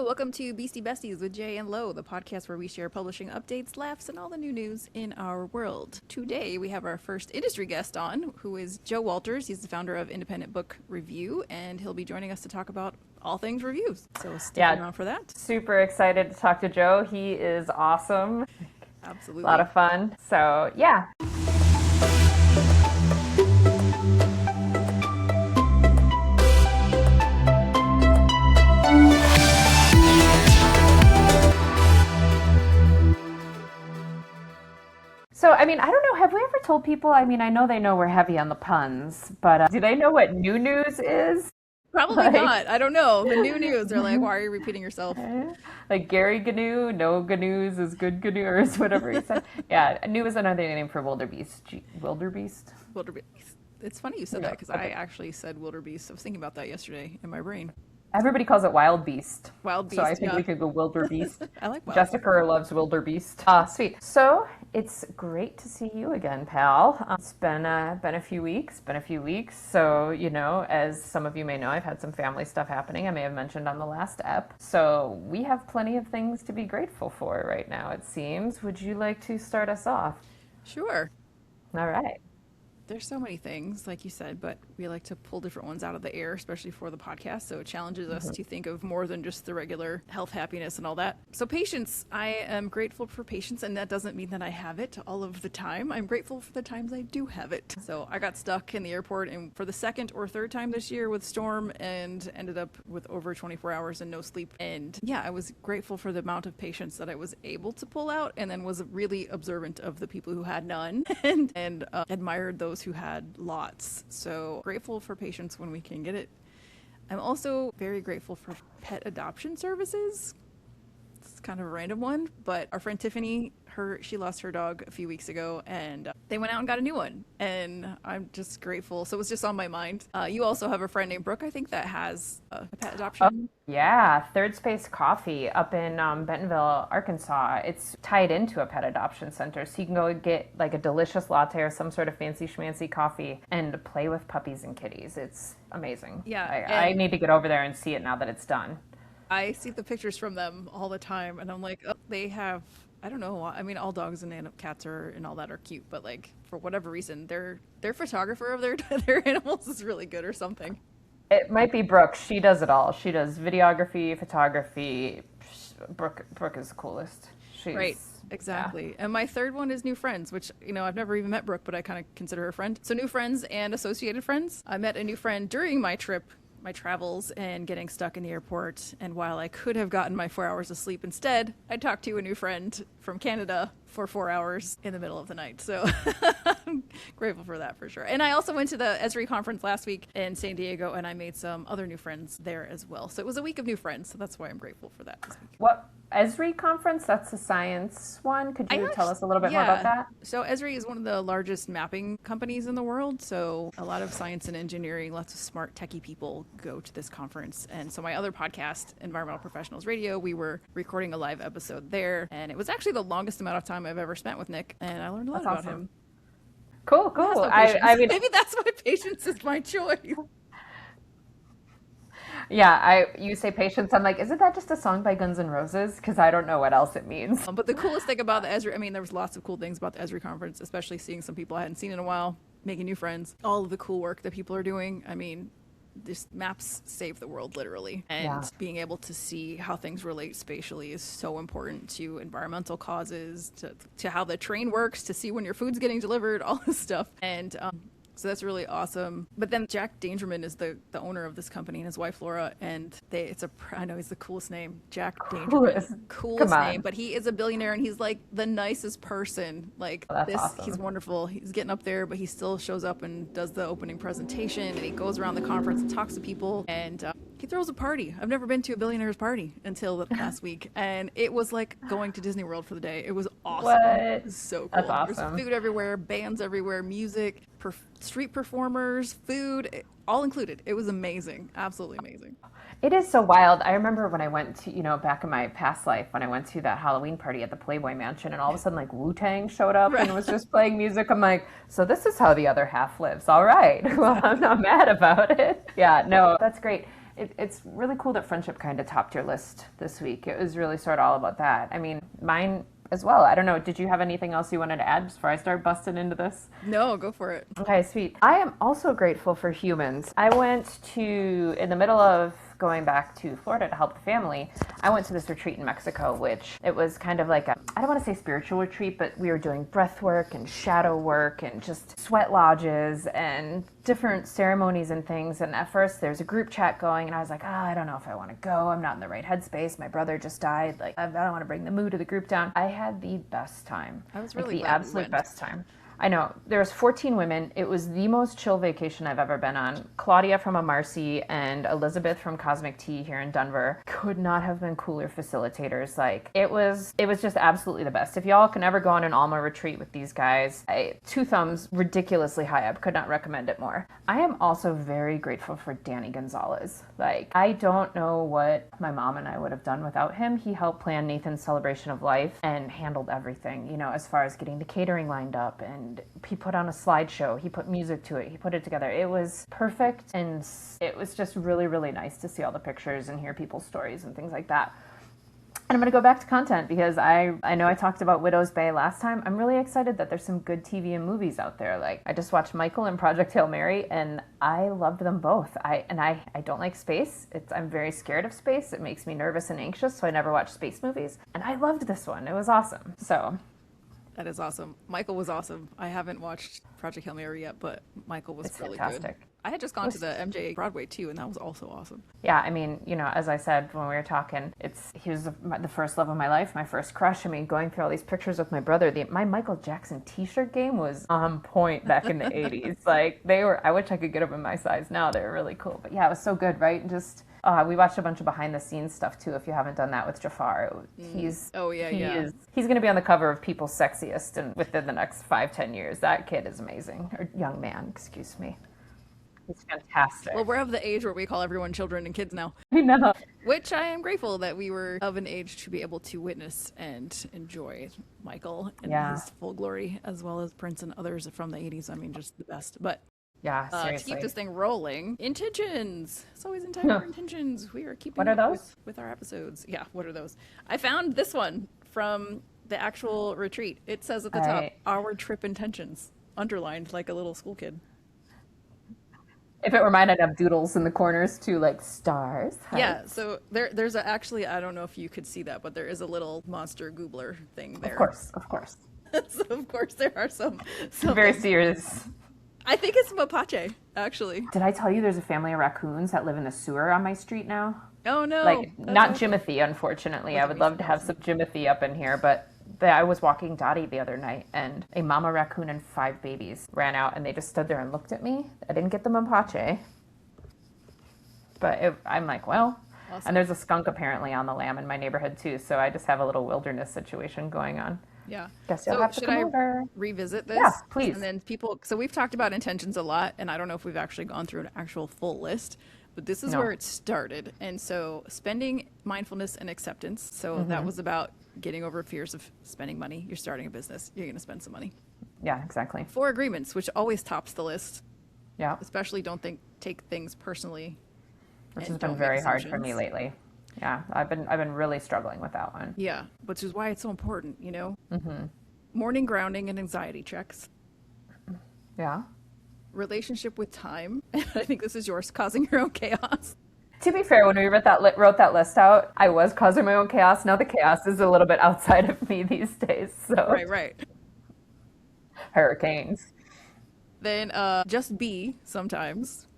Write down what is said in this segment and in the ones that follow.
Welcome to Beastie Besties with Jay and Lo, the podcast where we share publishing updates, laughs, and all the new news in our world. Today, we have our first industry guest on, who is Joe Walters. He's the founder of Independent Book Review, and he'll be joining us to talk about all things reviews. So stick around for that. Super excited to talk to Joe. He is awesome. Absolutely. A lot of fun. So, yeah. So, I don't know, have we ever told people, I know they know we're heavy on the puns, but do they know what new news is? Probably not. I don't know. The new news are like, why are you repeating yourself? Like Gary Gnu, no Gnu's is good Gnu, or whatever he said. Yeah, new is another name for wildebeest. Wildebeest? Wildebeest. It's funny you said that because I actually said wildebeest. I was thinking about that yesterday in my brain. Everybody calls it wild beast. Wild beast. So I think we could go wildebeest. I like wild. Jessica loves wildebeest. Sweet. So it's great to see you again, pal. It's been a few weeks. So as some of you may know, I've had some family stuff happening. I may have mentioned on the last ep. So we have plenty of things to be grateful for right now. It seems. Would you like to start us off? Sure. All right. There's so many things, like you said, but we like to pull different ones out of the air, especially for the podcast. So it challenges us to think of more than just the regular health, happiness, and all that. So patience, I am grateful for patience, and that doesn't mean that I have it all of the time. I'm grateful for the times I do have it. So I got stuck in the airport and for the second or third time this year with storm and ended up with over 24 hours and no sleep. And yeah, I was grateful for the amount of patience that I was able to pull out, and then was really observant of the people who had none and admired those who had lots. So grateful for patience when we can get it. I'm also very grateful for pet adoption services. It's kind of a random one, but our friend Tiffany, she lost her dog a few weeks ago, and they went out and got a new one, and I'm just grateful. So it was just on my mind. You also have a friend named Brooke, I think, that has a pet adoption. Yeah, Third Space Coffee up in Bentonville, Arkansas. It's tied into a pet adoption center, so you can go get like a delicious latte or some sort of fancy schmancy coffee and play with puppies and kitties. It's amazing. Yeah, I need to get over there and see it now that it's done. I see the pictures from them all the time, and I'm like, oh, they have, I don't know. All dogs and cats and all that are cute, but like for whatever reason, their photographer of their animals is really good or something. It might be Brooke. She does it all. She does videography, photography. Brooke is the coolest. Right. Exactly. Yeah. And my third one is new friends, which, I've never even met Brooke, but I kind of consider her a friend. So new friends and associated friends. I met a new friend during my travels and getting stuck in the airport. And while I could have gotten my 4 hours of sleep instead, I talked to a new friend from Canada for 4 hours in the middle of the night. So I'm grateful for that for sure. And I also went to the ESRI conference last week in San Diego, and I made some other new friends there as well. So it was a week of new friends. So that's why I'm grateful for that this week. What? ESRI conference? That's a science one. Could you tell us a little bit more about that? So ESRI is one of the largest mapping companies in the world. So a lot of science and engineering, lots of smart techie people go to this conference. And so my other podcast, Environmental Professionals Radio, we were recording a live episode there. And it was actually the longest amount of time I've ever spent with Nick. And I learned a lot about him. Cool. Maybe that's why patience is my choice. Yeah, you say patience. I'm like, isn't that just a song by Guns N' Roses? Because I don't know what else it means. But the coolest thing about the ESRI, there was lots of cool things about the ESRI conference, especially seeing some people I hadn't seen in a while, making new friends, all of the cool work that people are doing. This maps save the world, literally. And being able to see how things relate spatially is so important to environmental causes, to how the train works, to see when your food's getting delivered, all this stuff. And so that's really awesome. But then Jack Dangerman is the owner of this company, and his wife Laura, and I know he's the coolest name, Jack Dangerman. Coolest name, but he is a billionaire, and he's like the nicest person. Like awesome. He's wonderful. He's getting up there, but he still shows up and does the opening presentation, and he goes around the conference and talks to people, and he throws a party. I've never been to a billionaire's party until last week, and it was like going to Disney World for the day. It was awesome. What? It was so cool. That's awesome. There's food everywhere, bands everywhere, music, street performers, food, all included. It was amazing. Absolutely amazing. It is so wild. I remember when I went to, back in my past life, when I went to that Halloween party at the Playboy Mansion, and all of a sudden, like, Wu-Tang showed up and was just playing music. I'm like, so this is how the other half lives. All right. Well, I'm not mad about it. Yeah, no, that's great. It's really cool that friendship kind of topped your list this week. It was really sort of all about that. I mean, mine as well. I don't know. Did you have anything else you wanted to add before I start busting into this? No, go for it. Okay, sweet. I am also grateful for humans. I went to, in the middle of going back to Florida to help the family, I went to this retreat in Mexico, which it was kind of like a, I don't want to say spiritual retreat, but we were doing breath work and shadow work and just sweat lodges and different ceremonies and things. And at first there's a group chat going and I was like, I don't know if I want to go. I'm not in the right headspace. My brother just died. Like, I don't want to bring the mood of the group down. I had the best time. I was really like, the glad we absolute went. best time. I know. There was 14 women. It was the most chill vacation I've ever been on. Claudia from Amarcy and Elizabeth from Cosmic Tea here in Denver could not have been cooler facilitators. Like, it was just absolutely the best. If y'all can ever go on an Alma retreat with these guys, two thumbs ridiculously high up. Could not recommend it more. I am also very grateful for Danny Gonzalez. Like, I don't know what my mom and I would have done without him. He helped plan Nathan's celebration of life and handled everything, you know, as far as getting the catering lined up, and he put on a slideshow, he put music to it, he put it together. It was perfect, and it was just really, really nice to see all the pictures and hear people's stories and things like that. And I'm going to go back to content because I know I talked about Widow's Bay last time. I'm really excited that there's some good TV and movies out there. Like, I just watched Michael and Project Hail Mary, and I loved them both. I don't like space. I'm very scared of space. It makes me nervous and anxious, so I never watch space movies. And I loved this one. It was awesome. So... That is awesome. Michael was awesome. I haven't watched Project Hail Mary yet, but Michael was It's really fantastic. good. I had just gone to the MJ Broadway too, and that was also awesome. Yeah, I mean, you know, as I said when we were talking, he was the first love of my life, my first crush. I mean, going through all these pictures with my brother, my Michael Jackson t-shirt game was on point back in the 80s. Like, I wish I could get them in my size now. They were really cool. But yeah, it was so good, right? And just... we watched a bunch of behind the scenes stuff too. If you haven't done that with Jafar, he's going to be on the cover of People's Sexiest and within the next 5-10 years. That kid is amazing, or young man, excuse me. He's fantastic. Well, we're of the age where we call everyone children and kids now. I know. Which I am grateful that we were of an age to be able to witness and enjoy Michael in his full glory, as well as Prince and others from the 80s. I mean, just the best. But yeah, seriously. to keep this thing rolling, intentions. It's always in time for intentions. We are keeping what are those? With our episodes. Yeah, what are those? I found this one from the actual retreat. It says at the top, our trip intentions, underlined like a little school kid. If it were mine, I'd have doodles in the corners too, like stars. Hearts. Yeah, so there's actually, I don't know if you could see that, but there is a little monster goobler thing there. Of course. So of course there are some very serious. I think it's mapache, actually. Did I tell you there's a family of raccoons that live in the sewer on my street now? Oh no. Like, not Jimothy, unfortunately. I would love to have some Jimothy up in here, but I was walking Dottie the other night, and a mama raccoon and 5 babies ran out, and they just stood there and looked at me. I didn't get the mapache, but I'm like, well. Awesome. And there's a skunk apparently on the lam in my neighborhood too, so I just have a little wilderness situation going on. Yeah. Guess you'll have to come over. Revisit this? Yeah, please. And then so we've talked about intentions a lot, and I don't know if we've actually gone through an actual full list, but this is where it started. And so spending, mindfulness, and acceptance. So that was about getting over fears of spending money. You're starting a business. You're going to spend some money. Yeah, exactly. 4 agreements, which always tops the list. Yeah. Especially take things personally. Which has been very hard for me lately. Yeah, I've been really struggling with that one. Yeah, which is why it's so important, you know? Morning grounding and anxiety checks. Yeah. Relationship with time. I think this is yours, causing your own chaos. To be fair, when we wrote that list out, I was causing my own chaos. Now the chaos is a little bit outside of me these days. So Right. Hurricanes. Then just be sometimes.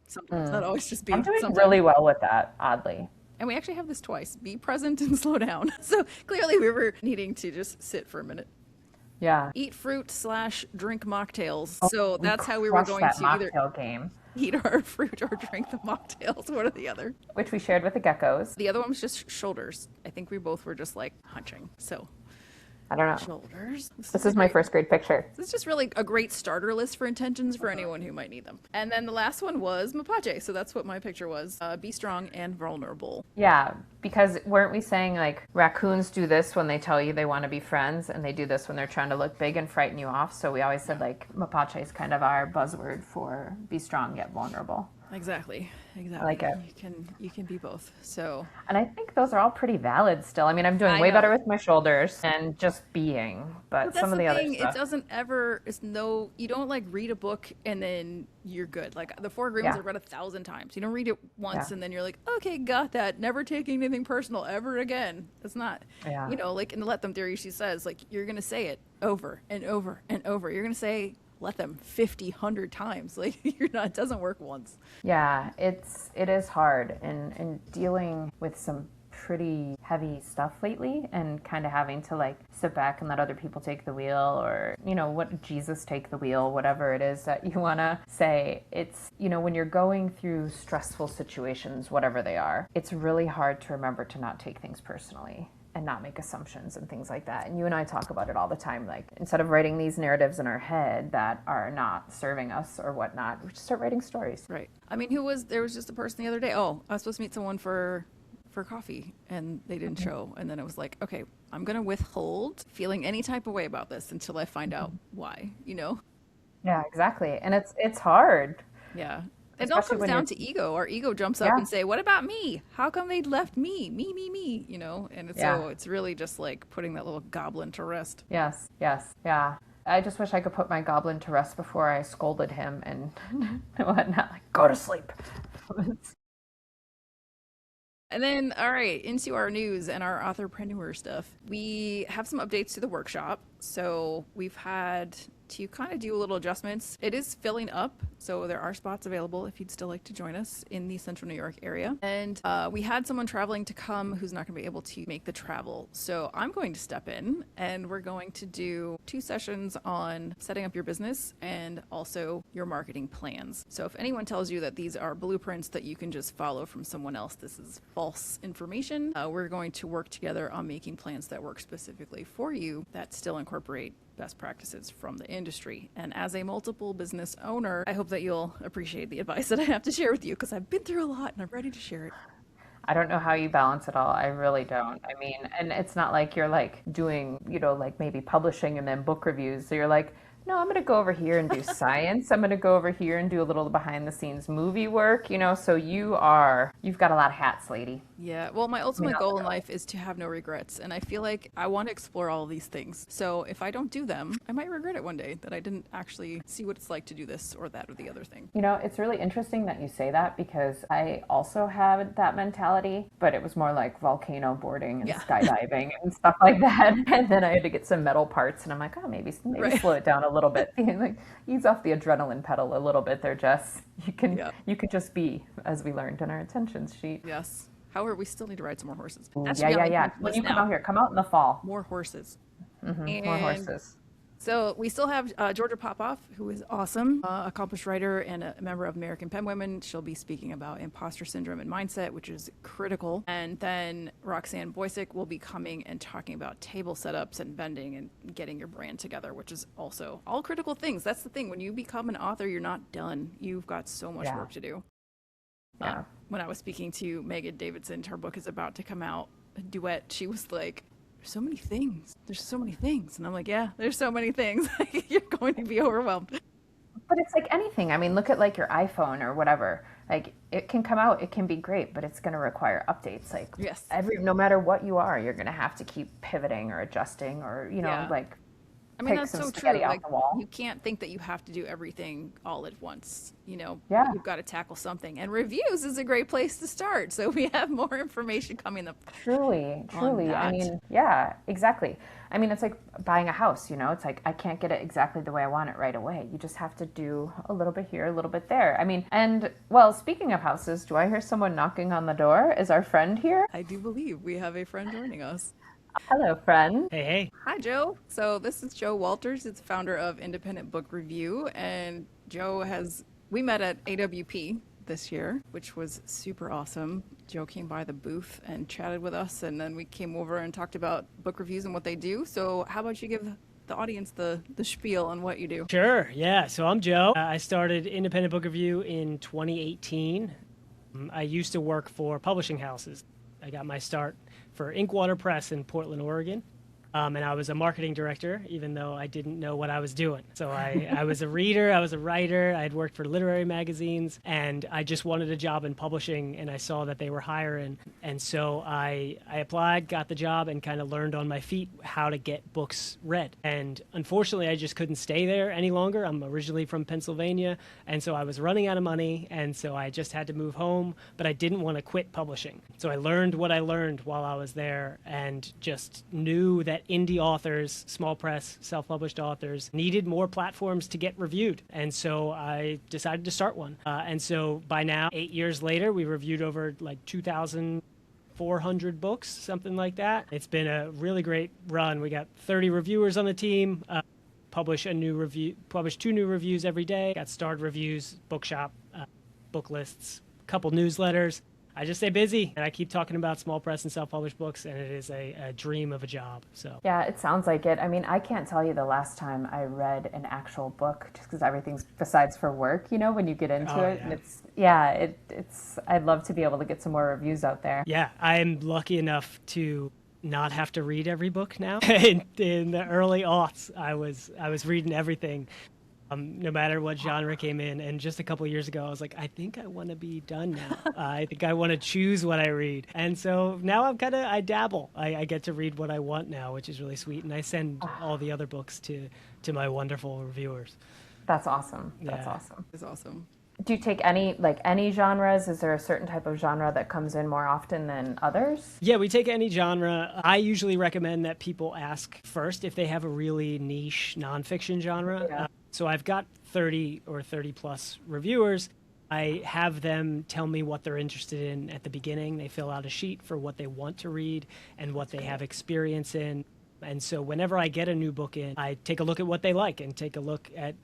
Sometimes, not always just be. I'm doing sometimes. really well with that, oddly. And we actually have this twice. Be present and slow down. So clearly we were needing to just sit for a minute. Yeah. Eat fruit / drink mocktails. So that's how we were crushed going that to either mocktail game. eat our fruit or drink the mocktails, one or the other. Which we shared with the geckos. The other one was just shoulders. I think we both were just like hunching. So I don't know. Shoulders. This is my first grade picture. This is just really a great starter list for intentions for anyone who might need them. And then the last one was mapache. So that's what my picture was. Be strong and vulnerable. Yeah, because weren't we saying like raccoons do this when they tell you they want to be friends, and they do this when they're trying to look big and frighten you off? So we always said like mapache is kind of our buzzword for be strong yet vulnerable. Exactly. I like Exactly. it. You can be both. So And I think those are all pretty valid still. I mean, I'm doing I way better know. with my shoulders and just being, But but that's some of the the other thing. It stuff, doesn't ever. It's no. You don't like read a book and then you're good. Like the Four Agreements, yeah, I've read 1,000 times. You don't read it yeah, once and then you're like, okay, got that. Never taking anything personal ever again. It's not. yeah. Like in the Let Them theory, she says like you're gonna say it over and over and over. You're gonna say let them 50, 100 times. Like you're not. It doesn't work once. Yeah, it is hard and dealing with some pretty heavy stuff lately and kind of having to like sit back and let other people take the wheel or what Jesus take the wheel, whatever it is that you want to say. It's when you're going through stressful situations, whatever they are, it's really hard to remember to not take things personally and not make assumptions and things like that. And you and I talk about it all the time. Like, instead of writing these narratives in our head that are not serving us or whatnot, we just start writing stories. Right. I mean, there was just a person the other day. Oh, I was supposed to meet someone for coffee and they didn't show. And then it was like, okay, I'm going to withhold feeling any type of way about this until I find out why. Yeah, exactly. And it's hard, Yeah. It all especially comes when you're, down to ego. Our ego jumps up yeah, and say, what about me? How come they left me? Me. And yeah, it's really just like putting that little goblin to rest. yes, yes, yeah. I just wish I could put my goblin to rest before I scolded him and whatnot. Like, go to sleep. And then, all right, into our news and our authorpreneur stuff. We have some updates to the workshop. So we've had to kind of do a little adjustments. It is filling up, so there are spots available if you'd still like to join us in the Central New York area. And we had someone traveling to come who's not going to be able to make the travel. So I'm going to step in, and we're going to do 2 sessions on setting up your business and also your marketing plans. So if anyone tells you that these are blueprints that you can just follow from someone else, this is false information. We're going to work together on making plans that work specifically for you that still incorporate best practices from the industry. And as a multiple business owner, I hope that you'll appreciate the advice that I have to share with you because I've been through a lot and I'm ready to share it. I don't know how you balance it all. I really don't. I mean, and it's not like you're like doing, like maybe publishing and then book reviews. So you're like, no, I'm going to go over here and do science. I'm going to go over here and do a little behind the scenes movie work, so you've got a lot of hats, lady. Yeah, well, my I mean, ultimate not goal in literally. life is to have no regrets. And I feel like I want to explore all of these things. So if I don't do them, I might regret it one day that I didn't actually see what it's like to do this or that or the other thing. It's really interesting that you say that because I also had that mentality, but it was more like volcano boarding and Yeah, skydiving and stuff like that. And then I had to get some metal parts, and I'm like, oh, maybe right. slow it down a little bit. Like, ease off the adrenaline pedal a little bit there, Jess. You can Yeah, you can just be, as we learned in our intentions sheet. yes. However, we still need to ride some more horses. Ooh, That should yeah, be on yeah, my yeah. intention When list you come now. out here, come out in the fall. More horses. More And horses. so we still have Georgia Popoff, who is awesome, accomplished writer and a member of American Pen Women. She'll be speaking about imposter syndrome and mindset, which is critical. And then Roxanne Boysick will be coming and talking about table setups and vending and getting your brand together, which is also all critical things. That's the thing. When you become an author, you're not done. You've got so much Yeah, work to do. yeah. When I was speaking to Megan Davidson, her book is about to come out, a duet, she was like, there's so many things. There's so many things. And I'm like, yeah, there's so many things. You're going to be overwhelmed. But it's like anything. I mean, look at like your iPhone or whatever. Like, it can come out, it can be great, but it's going to require updates. Like, Yes. no matter what you are, you're going to have to keep pivoting or adjusting or, Yeah. like I mean, take that's some so spaghetti true. off Like, the wall. you can't think that you have to do everything all at once. Yeah, You've got to tackle something. And reviews is a great place to start. So we have more information coming up truly, on truly. I that. mean, yeah, exactly. I mean, it's like buying a house, It's like I can't get it exactly the way I want it right away. You just have to do a little bit here, a little bit there. I mean, and well, speaking of houses, do I hear someone knocking on the door? Is our friend here? I do believe we have a friend joining us. Hello, friend. Hey, hey. Hi, Joe. So this is Joe Walters. It's founder of Independent Book Review. And we met at AWP this year, which was super awesome. Joe came by the booth and chatted with us, and then we came over and talked about book reviews and what they do. So how about you give the audience the spiel on what you do? Sure, yeah. So I'm Joe. I started Independent Book Review in 2018. I used to work for publishing houses. I got my start for Inkwater Press in Portland, Oregon. And I was a marketing director, even though I didn't know what I was doing. So I was a reader, I was a writer, I had worked for literary magazines, and I just wanted a job in publishing, and I saw that they were hiring. And so I applied, got the job, and kind of learned on my feet how to get books read. And unfortunately, I just couldn't stay there any longer. I'm originally from Pennsylvania, and so I was running out of money, and so I just had to move home, but I didn't want to quit publishing. So I learned what I learned while I was there and just knew that indie authors, small press, self-published authors needed more platforms to get reviewed. And so I decided to start one. And so by now, 8 years later, we reviewed over like 2,400 books, something like that. It's been a really great run. We got 30 reviewers on the team, publish 2 new reviews every day, got starred reviews, bookshop, book lists, a couple newsletters. I just stay busy, and I keep talking about small press and self-published books, and it is a dream of a job. So yeah, it sounds like it. I mean, I can't tell you the last time I read an actual book, just because everything's besides for work, you know, when you get into it. Yeah. And it's I'd love to be able to get some more reviews out there. Yeah, I'm lucky enough to not have to read every book now. in the early aughts, I was reading everything. No matter what genre came in. And just a couple of years ago, I was like, I think I want to be done now. I think I want to choose what I read. And so now I dabble. I get to read what I want now, which is really sweet. And I send all the other books to my wonderful reviewers. That's awesome. That's Yeah. awesome. It's awesome. Do you take any genres? Is there a certain type of genre that comes in more often than others? Yeah, we take any genre. I usually recommend that people ask first if they have a really niche nonfiction genre. Yeah. So I've got 30 or 30 plus reviewers. I have them tell me what they're interested in at the beginning. They fill out a sheet for what they want to read and what they have experience in. And so whenever I get a new book in, I take a look at what they like and take a look at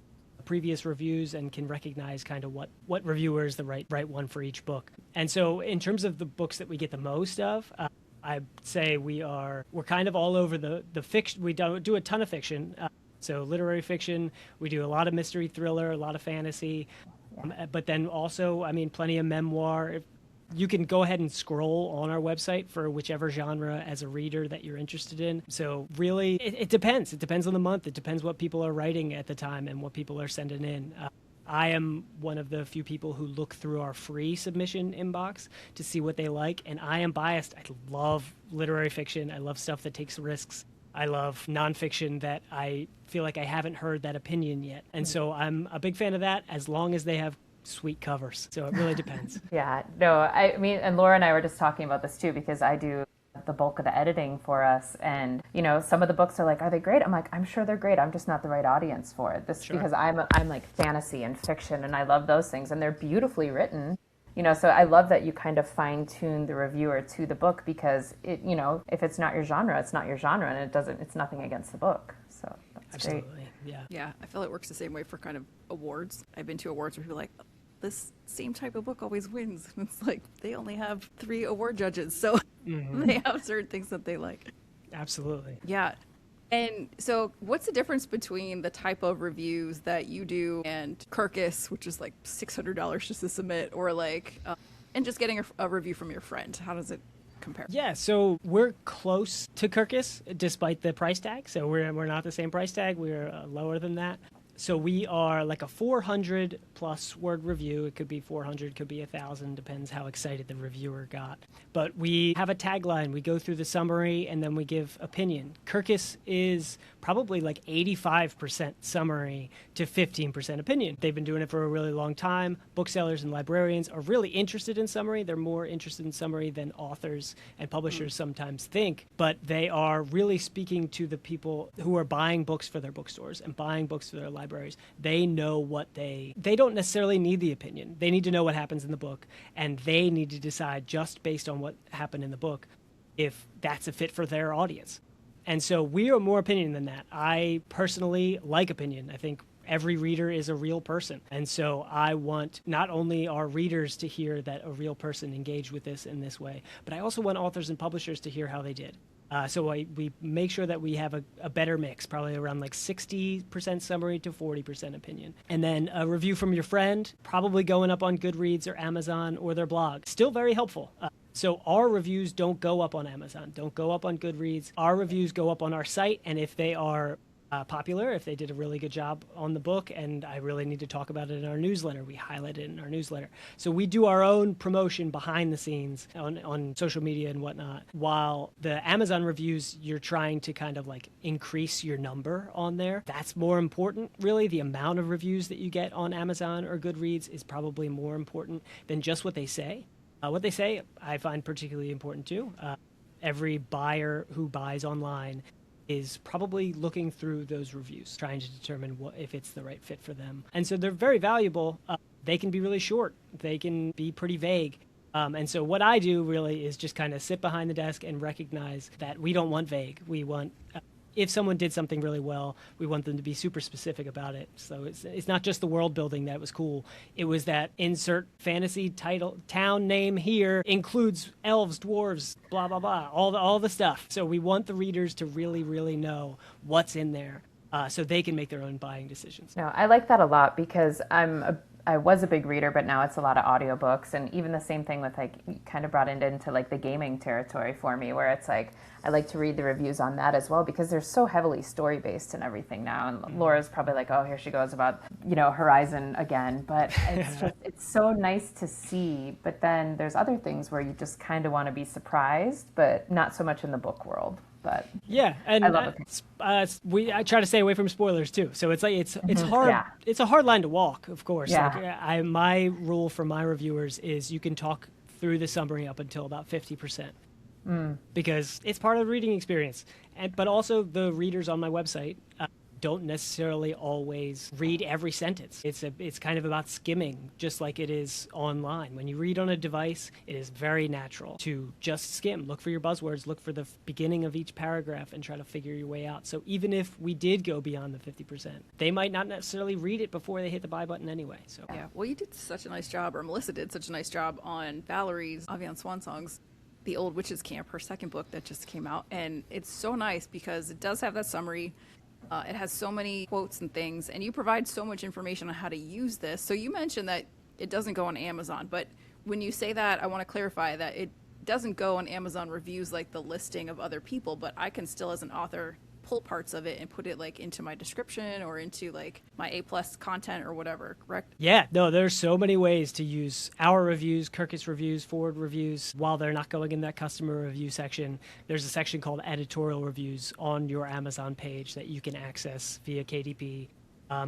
previous reviews and can recognize kind of what reviewer is the right one for each book. And so in terms of the books that we get the most of, I'd say we're kind of all over the fiction. We don't do a ton of fiction. So literary fiction, we do a lot of mystery thriller, a lot of fantasy, but then also, I mean, plenty of memoir. You can go ahead and scroll on our website for whichever genre as a reader that you're interested in. So really, it depends. It depends on the month. It depends what people are writing at the time and what people are sending in. I am one of the few people who look through our free submission inbox to see what they like, and I am biased. I love literary fiction. I love stuff that takes risks. I love nonfiction that I feel like I haven't heard that opinion yet. And so I'm a big fan of that as long as they have sweet covers. So it really depends. Yeah, no, I mean, and Laura and I were just talking about this too, because I do the bulk of the editing for us. And, you know, some of the books are like, are they great? I'm like, I'm sure they're great. I'm just not the right audience for it. Sure. Because I'm like fantasy and fiction, and I love those things, and they're beautifully written. You know, so I love that you kind of fine-tune the reviewer to the book, because it, you know, if it's not your genre, it's not your genre, and it's nothing against the book. So that's Absolutely. great. Yeah. Yeah, I feel it works the same way for kind of awards. I've been to awards where people are like, this same type of book always wins. And it's like, they only have 3 award judges, so they have certain things that they like. Absolutely. Yeah. And so what's the difference between the type of reviews that you do and Kirkus, which is like $600 just to submit, or like, and just getting a review from your friend? How does it compare? Yeah, so we're close to Kirkus despite the price tag. So we're not the same price tag. We're lower than that. So we are like a 400 plus word review. It could be 400, could be 1,000, depends how excited the reviewer got. But we have a tagline. We go through the summary and then we give opinion. Kirkus is probably like 85% summary to 15% opinion. They've been doing it for a really long time. Booksellers and librarians are really interested in summary. They're more interested in summary than authors and publishers sometimes think, but they are really speaking to the people who are buying books for their bookstores and buying books for their libraries. They know what they don't necessarily need the opinion. They need to know what happens in the book, and they need to decide just based on what happened in the book if that's a fit for their audience. And so we are more opinion than that. I personally like opinion. I think every reader is a real person. And so I want not only our readers to hear that a real person engaged with this in this way, but I also want authors and publishers to hear how they did. So we make sure that we have a better mix, probably around like 60% summary to 40% opinion. And then a review from your friend, probably going up on Goodreads or Amazon or their blog. Still very helpful. So our reviews don't go up on Amazon, don't go up on Goodreads. Our reviews go up on our site, and if they are popular, if they did a really good job on the book, and I really need to talk about it in our newsletter, we highlight it in our newsletter. So we do our own promotion behind the scenes on social media and whatnot, while the Amazon reviews, you're trying to kind of like increase your number on there. That's more important, really. The amount of reviews that you get on Amazon or Goodreads is probably more important than just what they say. What they say, I find particularly important too. Every buyer who buys online is probably looking through those reviews, trying to determine if it's the right fit for them. And so they're very valuable. They can be really short. They can be pretty vague. And so what I do really is just kind of sit behind the desk and recognize that we don't want vague. We want, if someone did something really well, we want them to be super specific about it. So it's not just the world building that was cool. It was that insert fantasy title, town name here includes elves, dwarves, blah, blah, blah, all the stuff. So we want the readers to really, really know what's in there so they can make their own buying decisions. No, I like that a lot because I was a big reader, but now it's a lot of audiobooks. And even the same thing with like, you kind of brought it into like the gaming territory for me, where it's like, I like to read the reviews on that as well, because they're so heavily story-based and everything now. And Laura's probably like, oh, here she goes about, Horizon again. But it's just, it's so nice to see. But then there's other things where you just kind of want to be surprised, but not so much in the book world. But yeah, and I love it. I try to stay away from spoilers too. So it's like it's hard. Yeah. It's a hard line to walk, of course. Yeah. Like my rule for my reviewers is you can talk through the summary up until about 50%, because it's part of the reading experience. But also the readers on my website don't necessarily always read every sentence. It's kind of about skimming, just like it is online. When you read on a device, it is very natural to just skim. Look for your buzzwords, look for the beginning of each paragraph, and try to figure your way out. So even if we did go beyond the 50%, they might not necessarily read it before they hit the buy button anyway. So yeah, well, you did such a nice job, or Melissa did such a nice job on Valerie's Avian Swan Songs, The Old Witches Camp, her second book that just came out. And it's so nice because it does have that summary. It has so many quotes and things, and you provide so much information on how to use this. So you mentioned that it doesn't go on Amazon, but when you say that, I want to clarify that it doesn't go on Amazon reviews like the listing of other people, but I can still, as an author, pull parts of it and put it like into my description or into like my A+ content or whatever, correct? Yeah, no, there's so many ways to use our reviews, Kirkus reviews, Forward reviews, while they're not going in that customer review section. There's a section called editorial reviews on your Amazon page that you can access via KDP.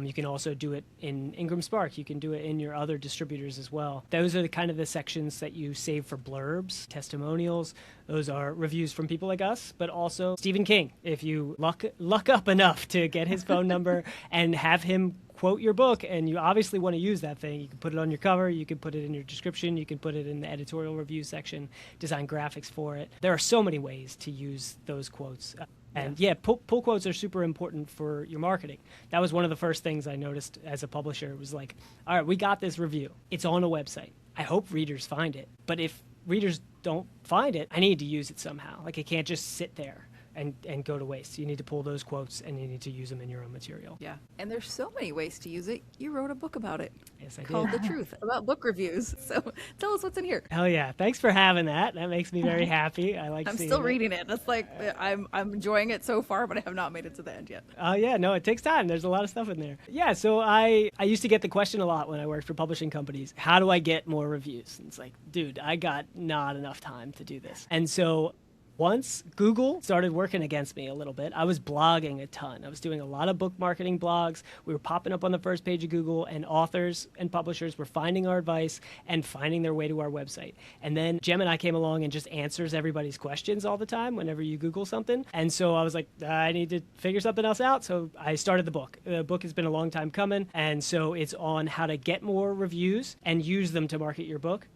You can also do it in Ingram Spark. You can do it in your other distributors as well. Those are the sections that you save for blurbs, testimonials. Those are reviews from people like us, but also Stephen King. If you luck up enough to get his phone number and have him quote your book, and you obviously want to use that thing, you can put it on your cover, you can put it in your description, you can put it in the editorial review section, design graphics for it. There are so many ways to use those quotes. And pull quotes are super important for your marketing. That was one of the first things I noticed as a publisher. It was like, all right, we got this review. It's on a website. I hope readers find it. But if readers don't find it, I need to use it somehow. Like, it can't just sit there and go to waste. You need to pull those quotes and you need to use them in your own material. Yeah, and there's so many ways to use it. You wrote a book about it. Yes, I did. Called The Truth, about book reviews. So tell us what's in here. Hell yeah. Thanks for having that. That makes me very happy. I'm still reading it. That's like, I'm enjoying it so far, but I have not made it to the end yet. Oh yeah, no, it takes time. There's a lot of stuff in there. Yeah, so I used to get the question a lot when I worked for publishing companies, how do I get more reviews? And it's like, dude, I got not enough time to do this. And so once Google started working against me a little bit, I was blogging a ton. I was doing a lot of book marketing blogs. We were popping up on the first page of Google, and authors and publishers were finding our advice and finding their way to our website. And then Gemini came along and just answers everybody's questions all the time whenever you Google something. And so I was like, I need to figure something else out. So I started the book. The book has been a long time coming. And so it's on how to get more reviews and use them to market your book.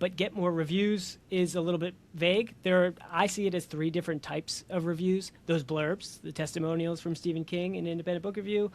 But get more reviews is a little bit vague. I see it as 3 different types of reviews. Those blurbs, the testimonials from Stephen King in Independent Book Review,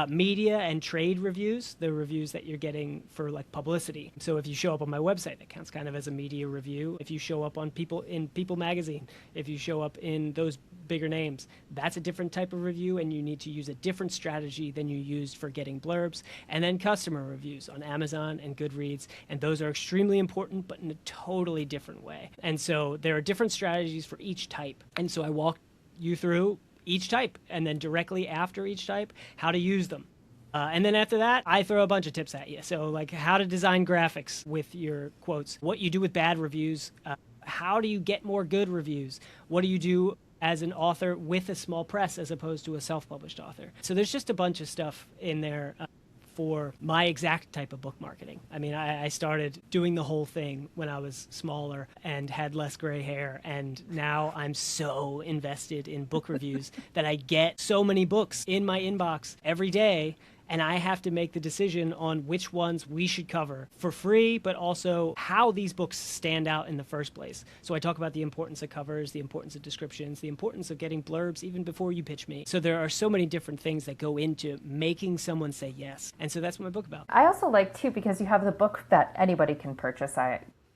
Media and trade reviews, the reviews that you're getting for like publicity. So if you show up on my website, that counts kind of as a media review. If you show up on People magazine, if you show up in those bigger names, that's a different type of review, and you need to use a different strategy than you used for getting blurbs. And then customer reviews on Amazon and Goodreads, and those are extremely important, but in a totally different way. And so there are different strategies for each type. And so I walk you through each type, and then directly after each type, how to use them. And then after that, I throw a bunch of tips at you. So like how to design graphics with your quotes, what you do with bad reviews, how do you get more good reviews, what do you do as an author with a small press as opposed to a self-published author. So there's just a bunch of stuff in there for my exact type of book marketing. I mean, I started doing the whole thing when I was smaller and had less gray hair, and now I'm so invested in book reviews that I get so many books in my inbox every day, and I have to make the decision on which ones we should cover for free, but also how these books stand out in the first place. So I talk about the importance of covers, the importance of descriptions, the importance of getting blurbs even before you pitch me. So there are so many different things that go into making someone say yes. And so that's what my book about. I also like, too, because you have the book that anybody can purchase.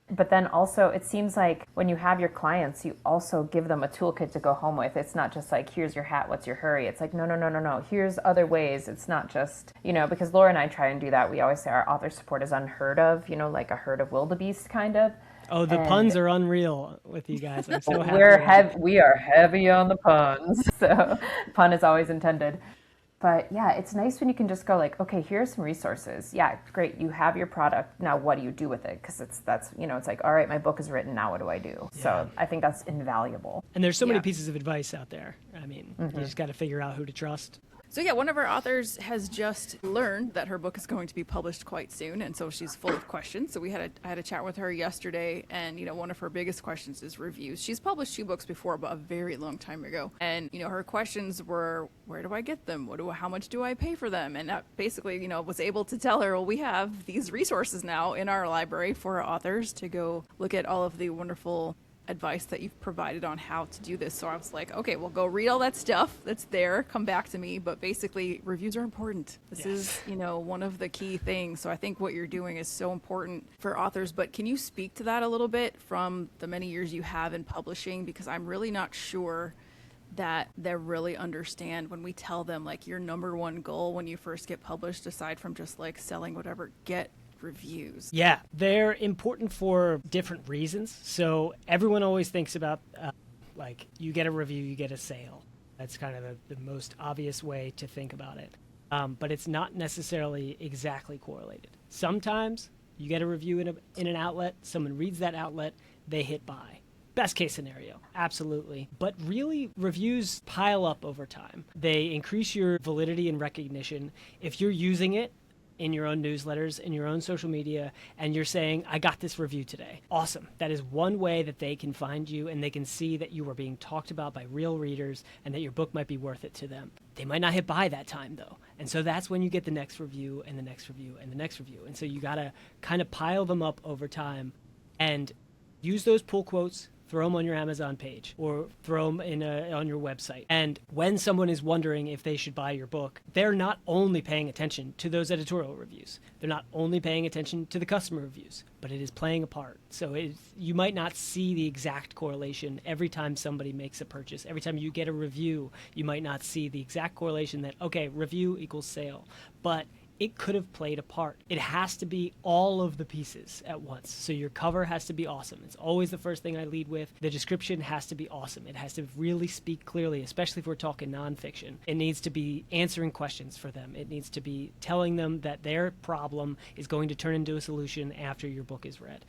But then also, it seems like when you have your clients, you also give them a toolkit to go home with. It's not just like, here's your hat, what's your hurry? It's like, no. Here's other ways. It's not just, because Laura and I try and do that. We always say our author support is unheard of, like a herd of wildebeest kind of. Oh, the puns are unreal with you guys. I'm so happy. We are heavy on the puns. So pun is always intended. But yeah, it's nice when you can just go like, okay, here's some resources. Yeah, great. You have your product. Now what do you do with it? Because it's like, all right, my book is written. Now what do I do? Yeah. So I think that's invaluable. And there's so many pieces of advice out there. I mean, you just got to figure out who to trust. So yeah, one of our authors has just learned that her book is going to be published quite soon, and so she's full of questions. So I had a chat with her yesterday, and one of her biggest questions is reviews. She's published 2 books before, but a very long time ago. And her questions were, where do I get them? How much do I pay for them? And that basically, was able to tell her, well, we have these resources now in our library for our authors to go look at all of the wonderful advice that you've provided on how to do this. So I was like, okay, well, go read all that stuff that's there, come back to me. But basically, reviews are important. This is, one of the key things. So I think what you're doing is so important for authors. But can you speak to that a little bit from the many years you have in publishing? Because I'm really not sure that they really understand when we tell them like your number one goal when you first get published, aside from just like selling whatever, get reviews. Yeah, they're important for different reasons. So everyone always thinks about like you get a review, you get a sale. That's kind of the most obvious way to think about it. But it's not necessarily exactly correlated. Sometimes you get a review in an outlet, someone reads that outlet, they hit buy. Best case scenario, absolutely. But really, reviews pile up over time. They increase your validity and recognition. If you're using it in your own newsletters, in your own social media, and you're saying, I got this review today. Awesome. That is one way that they can find you, and they can see that you are being talked about by real readers and that your book might be worth it to them. They might not hit buy that time, though. And so that's when you get the next review and the next review and the next review. And so you got to kind of pile them up over time and use those pull quotes, throw them on your Amazon page or throw them on your website. And when someone is wondering if they should buy your book, they're not only paying attention to those editorial reviews. They're not only paying attention to the customer reviews, but it is playing a part. So you might not see the exact correlation every time somebody makes a purchase. Every time you get a review, you might not see the exact correlation that, okay, review equals sale. But it could have played a part. It has to be all of the pieces at once. So your cover has to be awesome. It's always the first thing I lead with. The description has to be awesome. It has to really speak clearly, especially if we're talking nonfiction. It needs to be answering questions for them. It needs to be telling them that their problem is going to turn into a solution after your book is read.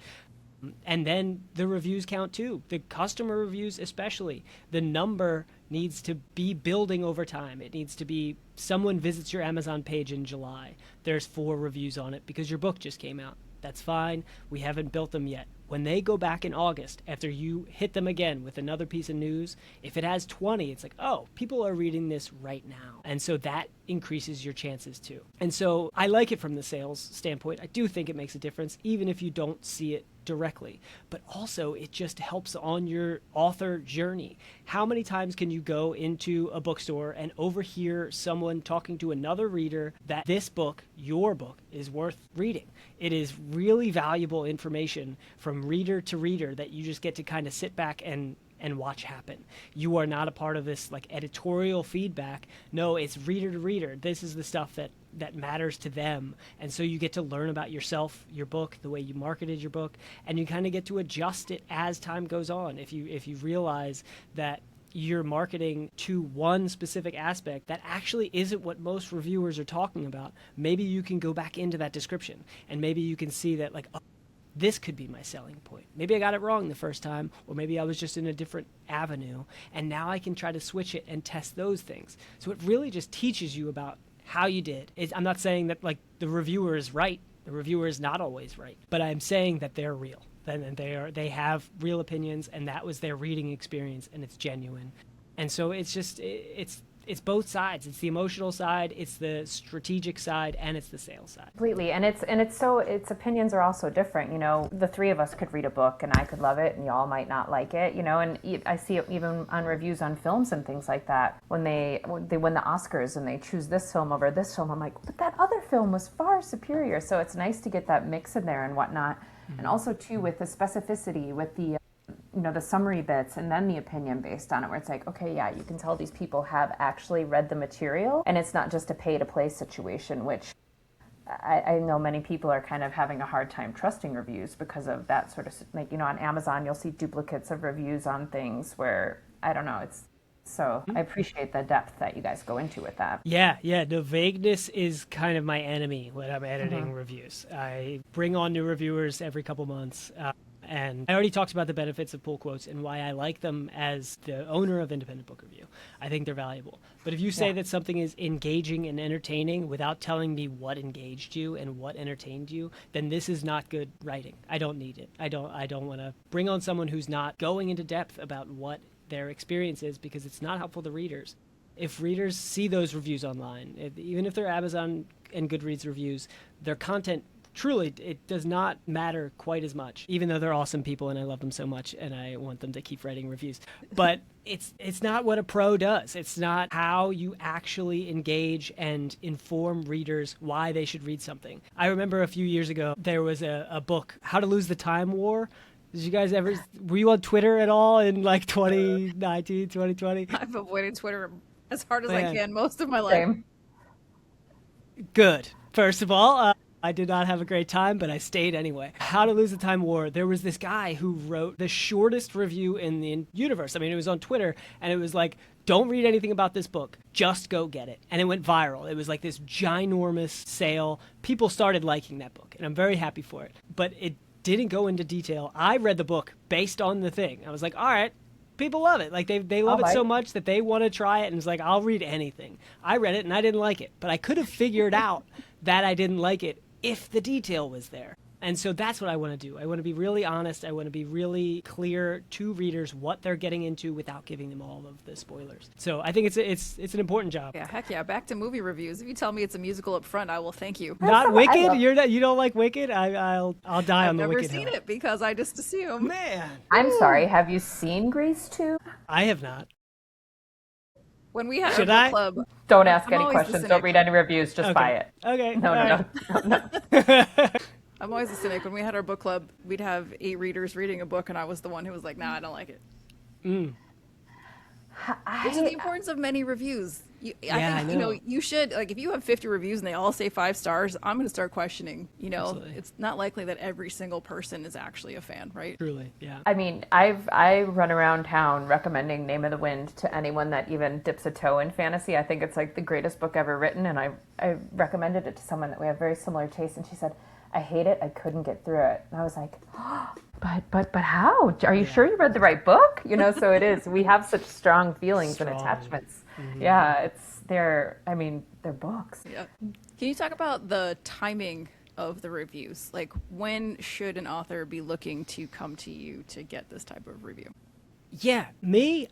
And then the reviews count too. The customer reviews especially. The number needs to be building over time. It needs to be someone visits your Amazon page in July. There's 4 reviews on it because your book just came out. That's fine. We haven't built them yet. When they go back in August, after you hit them again with another piece of news, if it has 20, it's like, oh, people are reading this right now. And so that increases your chances too. And so I like it from the sales standpoint. I do think it makes a difference, even if you don't see it directly, but also it just helps on your author journey. How many times can you go into a bookstore and overhear someone talking to another reader that this book, your book, is worth reading? It is really valuable information from reader to reader that you just get to kind of sit back and watch happen. You are not a part of this like editorial feedback. No, it's reader to reader. This is the stuff that matters to them. And so you get to learn about yourself, your book, the way you marketed your book, and you kind of get to adjust it as time goes on. If you realize that you're marketing to one specific aspect that actually isn't what most reviewers are talking about, maybe you can go back into that description and maybe you can see that like, oh, this could be my selling point. Maybe I got it wrong the first time, or maybe I was just in a different avenue, and now I can try to switch it and test those things. So it really just teaches you about how you did. I'm not saying that like the reviewer is right. The reviewer is not always right, but I'm saying that they're real. And they have real opinions, and that was their reading experience, and it's genuine. And so it's both sides. It's the emotional side, it's the strategic side, and it's the sales side. Completely. And its opinions are also different. You know, the three of us could read a book and I could love it and y'all might not like it, you know, and I see it even on reviews on films and things like that. When they win the Oscars and they choose this film over this film, I'm like, but that other film was far superior. So it's nice to get that mix in there and whatnot. And also too with the specificity, with the the summary bits and then the opinion based on it, where it's like, okay, yeah, you can tell these people have actually read the material and it's not just a pay to play situation, which I know many people are kind of having a hard time trusting reviews because of that sort of, like, on Amazon, you'll see duplicates of reviews on things where, I don't know, so I appreciate the depth that you guys go into with that. Yeah. The vagueness is kind of my enemy when I'm editing reviews. I bring on new reviewers every couple months. And I already talked about the benefits of pull quotes and why I like them as the owner of Independent Book Review. I think they're valuable. But if you say that something is engaging and entertaining without telling me what engaged you and what entertained you, then this is not good writing. I don't need it. I don't want to bring on someone who's not going into depth about what their experience is, because it's not helpful to readers. If readers see those reviews online, even if they're Amazon and Goodreads reviews, their content truly, it does not matter quite as much, even though they're awesome people and I love them so much and I want them to keep writing reviews. But it's not what a pro does. It's not how you actually engage and inform readers why they should read something. I remember a few years ago, there was a book, How to Lose the Time War. Did you guys were you on Twitter at all in like 2019, 2020? I've avoided Twitter as hard as I can most of my life. Same. Good. First of all, I did not have a great time, but I stayed anyway. How to Lose the Time War. There was this guy who wrote the shortest review in the universe. I mean, it was on Twitter, and it was like, don't read anything about this book. Just go get it. And it went viral. It was like this ginormous sale. People started liking that book, and I'm very happy for it. But it didn't go into detail. I read the book based on the thing. I was like, all right, people love it. Like they love it so much that they want to try it, and it's like, I'll read anything. I read it, and I didn't like it. But I could have figured out that I didn't like it if the detail was there. And so that's what I want to do. I want to be really honest. I want to be really clear to readers what they're getting into without giving them all of the spoilers. So I think it's an important job. Yeah, heck yeah. Back to movie reviews. If you tell me it's a musical up front, I will thank you. Not Wicked? You don't like Wicked? I'll die on the Wicked I've never seen hill. it because I just assume. Man. I'm sorry, have you seen Grease 2? I have not. When we had Should our I? book club, Don't ask I'm any always the questions. cynic. Don't read any reviews. Just Okay. buy it. Okay. No. I'm always a cynic. When we had our book club, we'd have 8 readers reading a book, and I was the one who was like, nah, I don't like it. Which is the importance of many reviews. I think, you should, like, if you have 50 reviews and they all say 5 stars, I'm going to start questioning, Absolutely. It's not likely that every single person is actually a fan, right? Truly, yeah. I mean, I run around town recommending Name of the Wind to anyone that even dips a toe in fantasy. I think it's like the greatest book ever written, and I recommended it to someone that we have very similar tastes, and she said, I hate it, I couldn't get through it. And I was like, oh, but how? Are you sure you read the right book? So it is. We have such strong feelings and attachments. Mm-hmm. Yeah, they're books. Yeah. Can you talk about the timing of the reviews? Like, when should an author be looking to come to you to get this type of review? Yeah,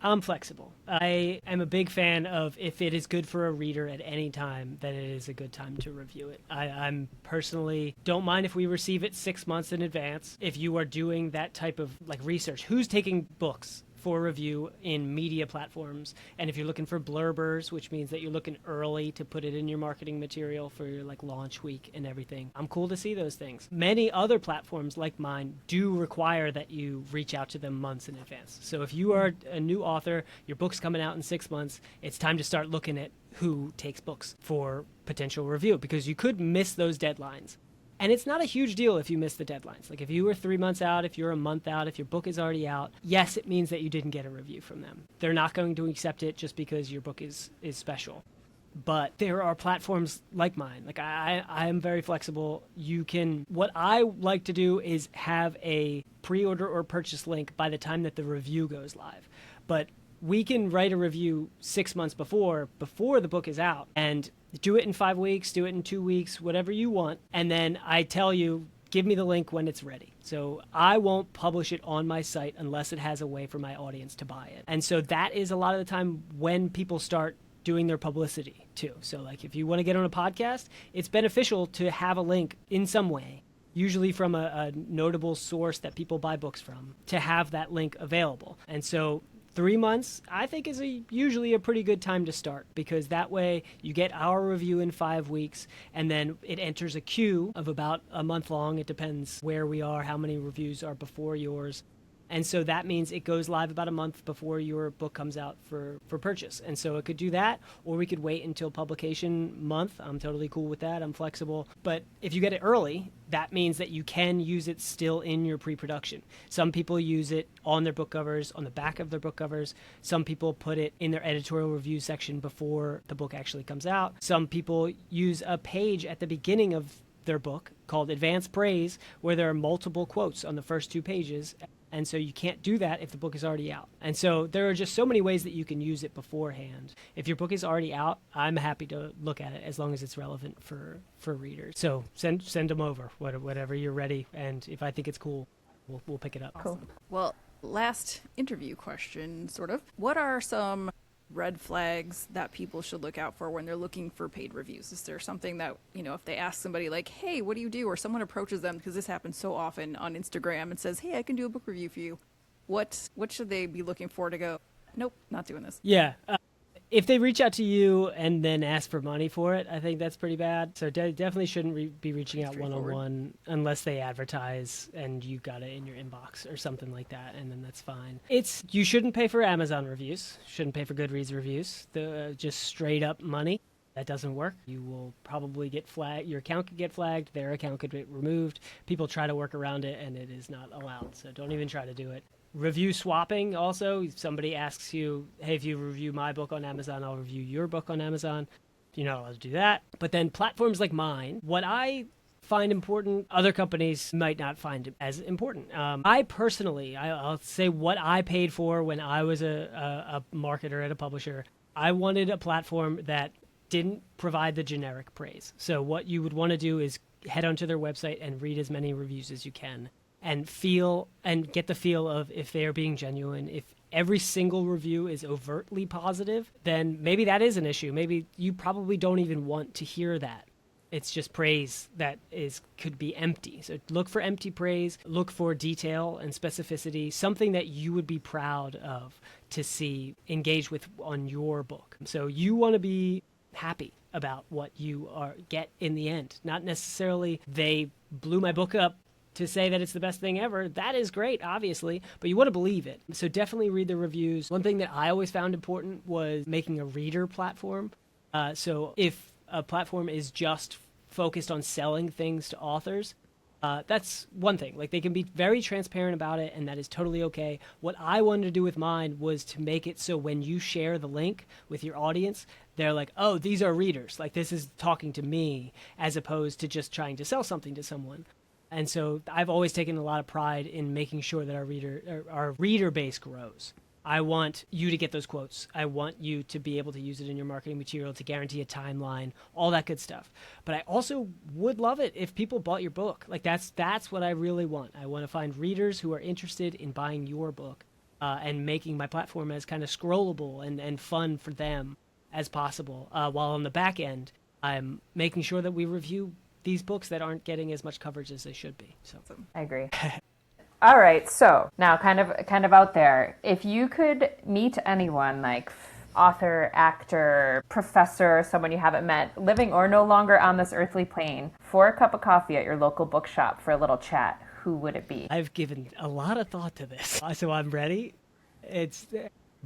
I'm flexible. I am a big fan of if it is good for a reader at any time, then it is a good time to review it. I'm personally don't mind if we receive it 6 months in advance. If you are doing that type of like research, who's taking books for review in media platforms, and if you're looking for blurbers, which means that you're looking early to put it in your marketing material for your like launch week and everything, I'm cool to see those things. Many other platforms like mine do require that you reach out to them months in advance. So if you are a new author, your book's coming out in 6 months, it's time to start looking at who takes books for potential review, because you could miss those deadlines. And it's not a huge deal if you miss the deadlines. Like if you were 3 months out, if you're a month out, if your book is already out, yes, it means that you didn't get a review from them. They're not going to accept it just because your book is special. But there are platforms like mine. Like I am very flexible. What I like to do is have a pre-order or purchase link by the time that the review goes live. But we can write a review 6 months before the book is out, and do it in 5 weeks, do it in 2 weeks, whatever you want. And then I tell you, give me the link when it's ready. So I won't publish it on my site unless it has a way for my audience to buy it. And so that is a lot of the time when people start doing their publicity too. So like if you want to get on a podcast, it's beneficial to have a link in some way, usually from a notable source that people buy books from, to have that link available. And so 3 months, I think, is usually a pretty good time to start, because that way you get our review in 5 weeks, and then it enters a queue of about a month long. It depends where we are, how many reviews are before yours. And so that means it goes live about a month before your book comes out for purchase. And so it could do that, or we could wait until publication month. I'm totally cool with that. I'm flexible. But if you get it early, that means that you can use it still in your pre-production. Some people use it on their book covers, on the back of their book covers. Some people put it in their editorial review section before the book actually comes out. Some people use a page at the beginning of their book called Advanced Praise, where there are multiple quotes on the first 2 pages. And so you can't do that if the book is already out. And so there are just so many ways that you can use it beforehand. If your book is already out, I'm happy to look at it as long as it's relevant for readers. So send them over, whatever you're ready. And if I think it's cool, we'll pick it up. Cool. Well, last interview question, sort of. What are some red flags that people should look out for when they're looking for paid reviews? Is there something that, if they ask somebody like, hey, what do you do? Or someone approaches them, because this happens so often on Instagram, and says, hey, I can do a book review for you. What should they be looking for to go, nope, not doing this? Yeah. If they reach out to you and then ask for money for it, I think that's pretty bad. So definitely shouldn't be reaching out one-on-one unless they advertise and you got it in your inbox or something like that, and then that's fine. You shouldn't pay for Amazon reviews. Shouldn't pay for Goodreads reviews. Just straight up money. That doesn't work. You will probably get flagged. Your account could get flagged. Their account could get removed. People try to work around it, and it is not allowed. So don't even try to do it. Review swapping also. If somebody asks you, hey, if you review my book on Amazon, I'll review your book on Amazon. You're not allowed to do that. But then platforms like mine, what I find important, other companies might not find it as important. I personally, I'll say what I paid for when I was a marketer at a publisher. I wanted a platform that didn't provide the generic praise. So what you would want to do is head onto their website and read as many reviews as you can, and get the feel of if they are being genuine. If every single review is overtly positive, then maybe that is an issue. Maybe you probably don't even want to hear that. It's just praise that could be empty. So look for empty praise, look for detail and specificity, something that you would be proud of to see engaged with on your book. So you want to be happy about what you get in the end. Not necessarily they blew my book up to say that it's the best thing ever. That is great, obviously, but you want to believe it. So definitely read the reviews. One thing that I always found important was making a reader platform. So if a platform is just focused on selling things to authors, that's one thing. Like, they can be very transparent about it, and that is totally okay. What I wanted to do with mine was to make it so when you share the link with your audience, they're like, oh, these are readers. Like, this is talking to me, as opposed to just trying to sell something to someone. And so I've always taken a lot of pride in making sure that our reader base grows. I want you to get those quotes. I want you to be able to use it in your marketing material, to guarantee a timeline, all that good stuff. But I also would love it if people bought your book. Like, that's what I really want. I want to find readers who are interested in buying your book. and making my platform as kind of scrollable and fun for them as possible. While on the back end, I'm making sure that we review these books that aren't getting as much coverage as they should be. So I agree. All right, so now kind of out there, if you could meet anyone, like author, actor, professor, someone you haven't met, living or no longer on this earthly plane, for a cup of coffee at your local bookshop for a little chat, who would it be? I've given a lot of thought to this, so I'm ready. It's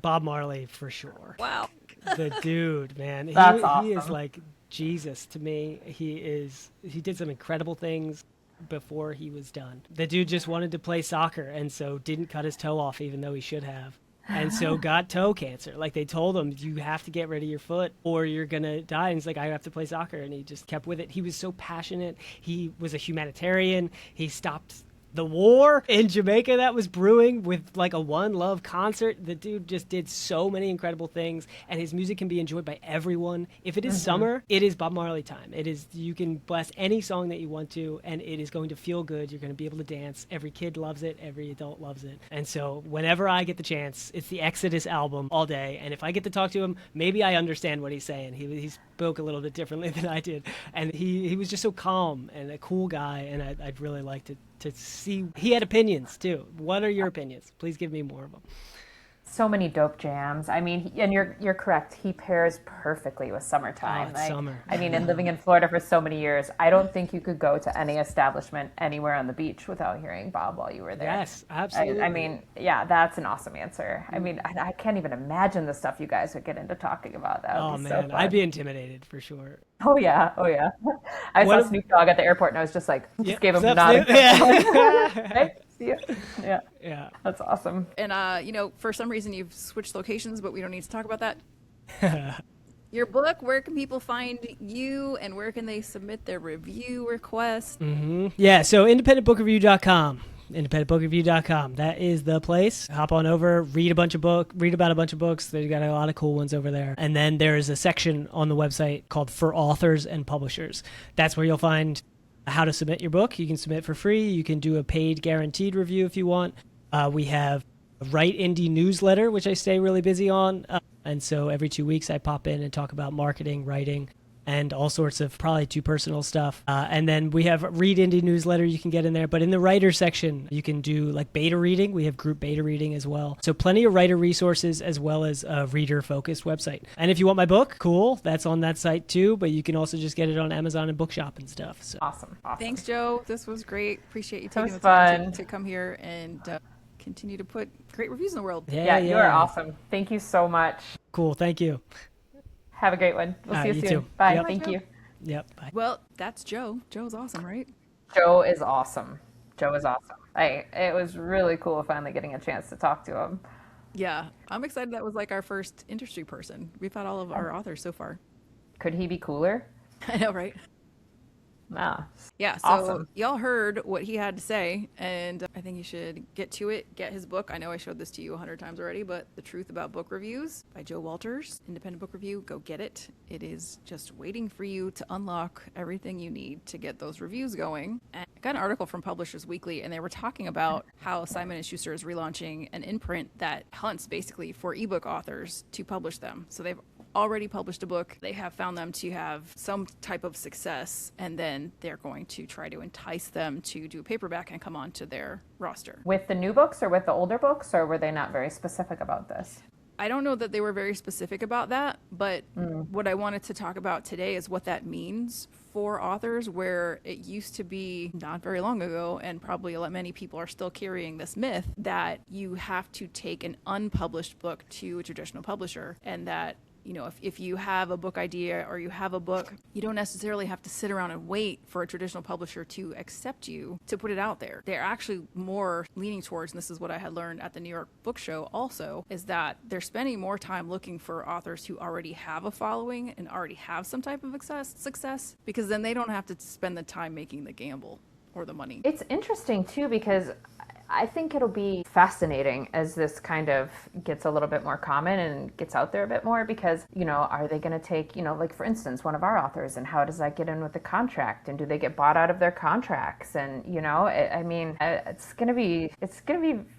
Bob Marley for sure. Wow. The dude, man. That's awesome. He is like Jesus to me. He did some incredible things before he was done. The dude just wanted to play soccer and so didn't cut his toe off even though he should have. And so got toe cancer. Like they told him, you have to get rid of your foot or you're going to die. And he's like, I have to play soccer. And he just kept with it. He was so passionate. He was a humanitarian. He stopped the war in Jamaica that was brewing with like a One Love concert. The dude just did so many incredible things, and his music can be enjoyed by everyone. If it is summer, it is Bob Marley time. It is, you can blast any song that you want to, and it is going to feel good. You're going to be able to dance. Every kid loves it. Every adult loves it. And so whenever I get the chance, it's the Exodus album all day. And if I get to talk to him, maybe I understand what he's saying. He spoke a little bit differently than I did. And he was just so calm and a cool guy, and I'd really like to see. He had opinions too. What are your opinions? Please give me more of them. So many dope jams. I mean, and you're correct. He pairs perfectly with summertime. Oh, it's summer. I mean, and living in Florida for so many years, I don't think you could go to any establishment anywhere on the beach without hearing Bob while you were there. Yes, absolutely. I mean, yeah, that's an awesome answer. I mean, I can't even imagine the stuff you guys would get into talking about. That would be so fun. I'd be intimidated for sure. Oh yeah. I saw Snoop Dogg at the airport, and I was just like, just gave him a nod. Hey, see you. Yeah. That's awesome. And for some reason you've switched locations, but we don't need to talk about that. Your book, where can people find you, and where can they submit their review requests? Yeah, so independentbookreview.com. independentbookreview.com. That is the place. Hop on over, read about a bunch of books. They've got a lot of cool ones over there. And then there's a section on the website called For Authors and Publishers. That's where you'll find how to submit your book. You can submit for free. You can do a paid guaranteed review if you want. We have a Write Indie newsletter, which I stay really busy on. And so every 2 weeks I pop in and talk about marketing, writing, and all sorts of probably too personal stuff. And then we have Read Indie newsletter you can get in there. But in the writer section, you can do like beta reading. We have group beta reading as well. So plenty of writer resources as well as a reader-focused website. And if you want my book, cool. That's on that site too. But you can also just get it on Amazon and Bookshop and stuff. So. Awesome. Thanks, Joe. This was great. Appreciate you taking the fun time to come here and continue to put great reviews in the world. Yeah, you are awesome. Thank you so much. Cool. Thank you. Have a great one. We'll see you soon. Too. Bye. Yep. Thank you. Yep. Bye. Well, that's Joe. Joe's awesome, right? Joe is awesome. It was really cool finally getting a chance to talk to him. Yeah, I'm excited. That was like our first industry person. We've had all of our authors so far. Could he be cooler? I know, right? Nah. Yeah, so Awesome. Y'all heard what he had to say, and I think you should get to it, get his book. I know I showed this to you 100 times already, but The Truth About Book Reviews by Joe Walters, independent book review. Go get it. It is just waiting for you to unlock everything you need to get those reviews going. And I got an article from Publishers Weekly, and they were talking about how Simon & Schuster is relaunching an imprint that hunts basically for ebook authors to publish them. So they've already published a book. They have found them to have some type of success, and then they're going to try to entice them to do a paperback and come onto their roster. With the new books or with the older books, or were they not very specific about this? I don't know that they were very specific about that, but what I wanted to talk about today is what that means for authors, where it used to be not very long ago, and probably many people are still carrying this myth that you have to take an unpublished book to a traditional publisher, and that if you have a book idea or you have a book, you don't necessarily have to sit around and wait for a traditional publisher to accept you to put it out there. They're actually more leaning towards, and this is what I had learned at the New York Book Show also, is that they're spending more time looking for authors who already have a following and already have some type of success, because then they don't have to spend the time making the gamble or the money. It's interesting too, because I think it'll be fascinating as this kind of gets a little bit more common and gets out there a bit more because, are they going to take, like for instance, one of our authors, and how does that get in with the contract, and do they get bought out of their contracts? And, it's going to be,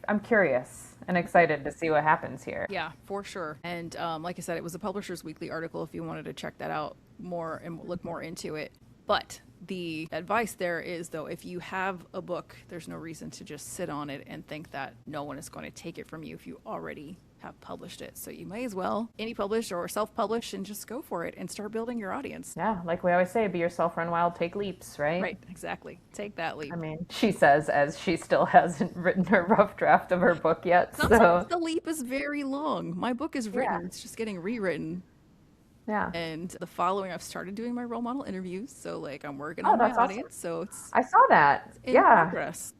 I'm curious and excited to see what happens here. Yeah, for sure. And like I said, it was a Publishers Weekly article if you wanted to check that out more and look more into it. But the advice there is, though, if you have a book, there's no reason to just sit on it and think that no one is going to take it from you if you already have published it. So you may as well indie publish or self-publish and just go for it and start building your audience. Yeah, like we always say, be yourself, run wild, take leaps, right? Right, exactly. Take that leap. I mean, she says as she still hasn't written her rough draft of her book yet. Sometimes the leap is very long. My book is written. Yeah. It's just getting rewritten. Yeah. And the following, I've started doing my role model interviews. So, like, I'm working on my audience. So it's I saw that. in progress.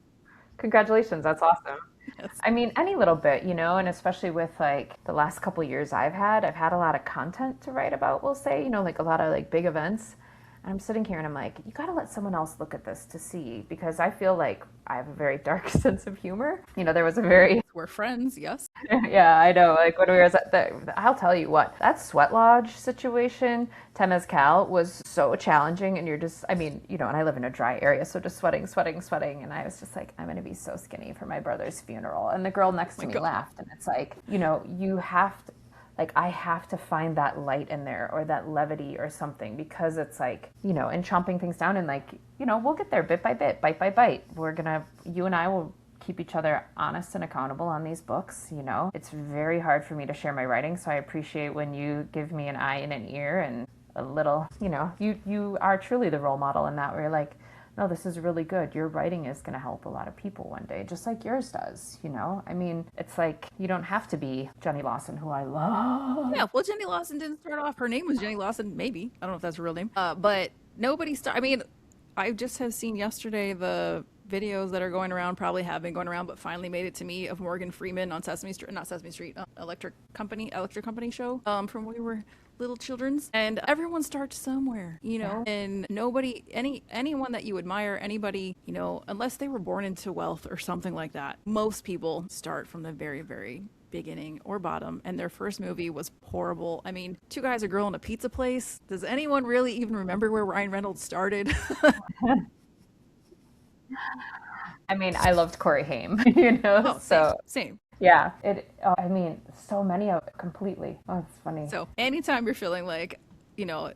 Congratulations. That's awesome. Yes. I mean, any little bit, and especially with like the last couple years I've had a lot of content to write about, we'll say, like a lot of like big events. And I'm sitting here and I'm like, you got to let someone else look at this to see, because I feel like I have a very dark sense of humor. There was a very... We're friends, yes. Yeah, I know. Like when we were at I'll tell you what, that sweat lodge situation, Temazcal, was so challenging. And you're just, and I live in a dry area, so just sweating. And I was just like, I'm going to be so skinny for my brother's funeral. And the girl next to me laughed. And it's like, you have to, like, I have to find that light in there or that levity or something, because it's like, and chomping things down and like, we'll get there bit by bit, bite by bite. You and I will keep each other honest and accountable on these books. It's very hard for me to share my writing. So I appreciate when you give me an eye and an ear and a little, you are truly the role model in that, where you're like, no, this is really good. Your writing is going to help a lot of people one day, just like yours does, It's like, you don't have to be Jenny Lawson, who I love. Yeah, well, Jenny Lawson didn't start off. Her name was Jenny Lawson, maybe. I don't know if that's her real name. But nobody I just have seen yesterday the videos that are going around, probably have been going around, but finally made it to me, of Morgan Freeman on Electric Company show from when we were little children's. And everyone starts somewhere, and nobody, anyone that you admire, anybody, unless they were born into wealth or something like that, most people start from the very, very beginning or bottom, and their first movie was horrible. I mean, Two Guys, a Girl, in a Pizza Place. Does anyone really even remember where Ryan Reynolds started? I loved Corey Haim, Same. Yeah, so many of it completely. Oh, it's funny. So anytime you're feeling like,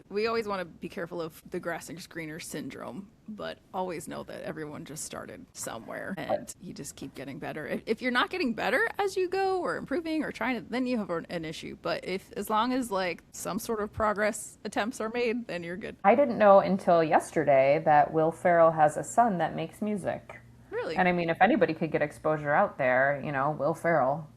we always want to be careful of the grass is greener syndrome, but always know that everyone just started somewhere and you just keep getting better. If you're not getting better as you go or improving or trying to, then you have an issue. But as long as like some sort of progress attempts are made, then you're good. I didn't know until yesterday that Will Ferrell has a son that makes music. Really? And if anybody could get exposure out there, Will Ferrell,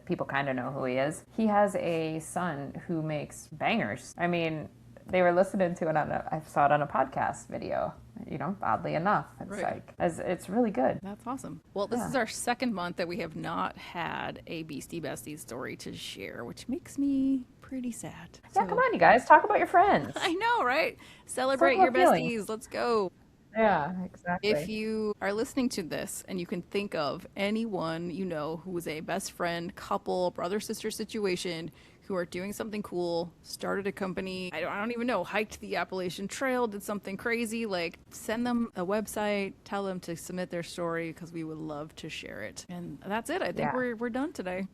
people kind of know who he is. He has a son who makes bangers. They were listening to it I saw it on a podcast video, oddly enough. It's really good. That's awesome. Well, this is our second month that we have not had a Beastie Besties story to share, which makes me pretty sad. Yeah, come on, you guys, talk about your friends. I know, right? Celebrate your besties. Let's go. Yeah, exactly. If you are listening to this and you can think of anyone who is a best friend, couple, brother-sister situation, who are doing something cool, started a company, I don't even know, hiked the Appalachian Trail, did something crazy, like send them a website, tell them to submit their story, because we would love to share it. And that's it. I think we're done today.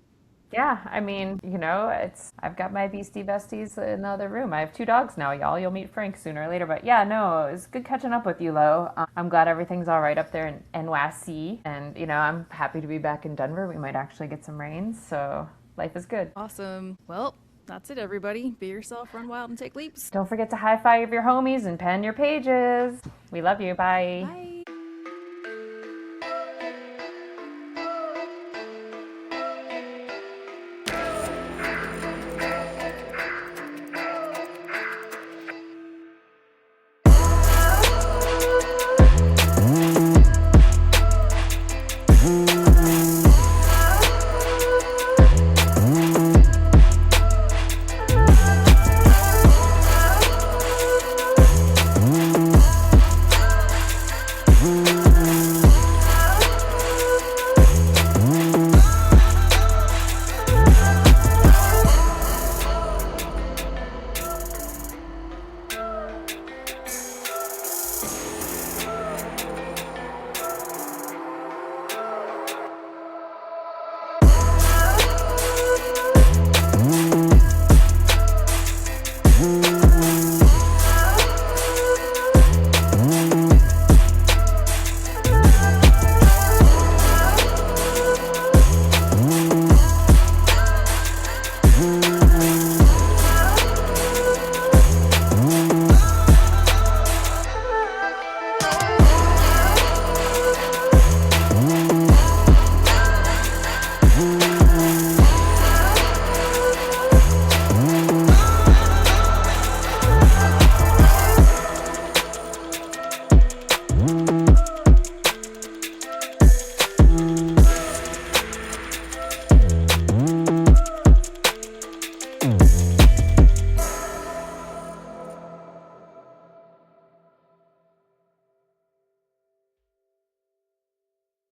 Yeah, I've got my Beastie Besties in the other room. I have 2 dogs now, y'all. You'll meet Frank sooner or later. But yeah, no, it was good catching up with you, Lo. I'm glad everything's all right up there in NYC. And, I'm happy to be back in Denver. We might actually get some rain, so life is good. Awesome. Well, that's it, everybody. Be yourself, run wild, and take leaps. Don't forget to high-five your homies and pen your pages. We love you. Bye. Bye.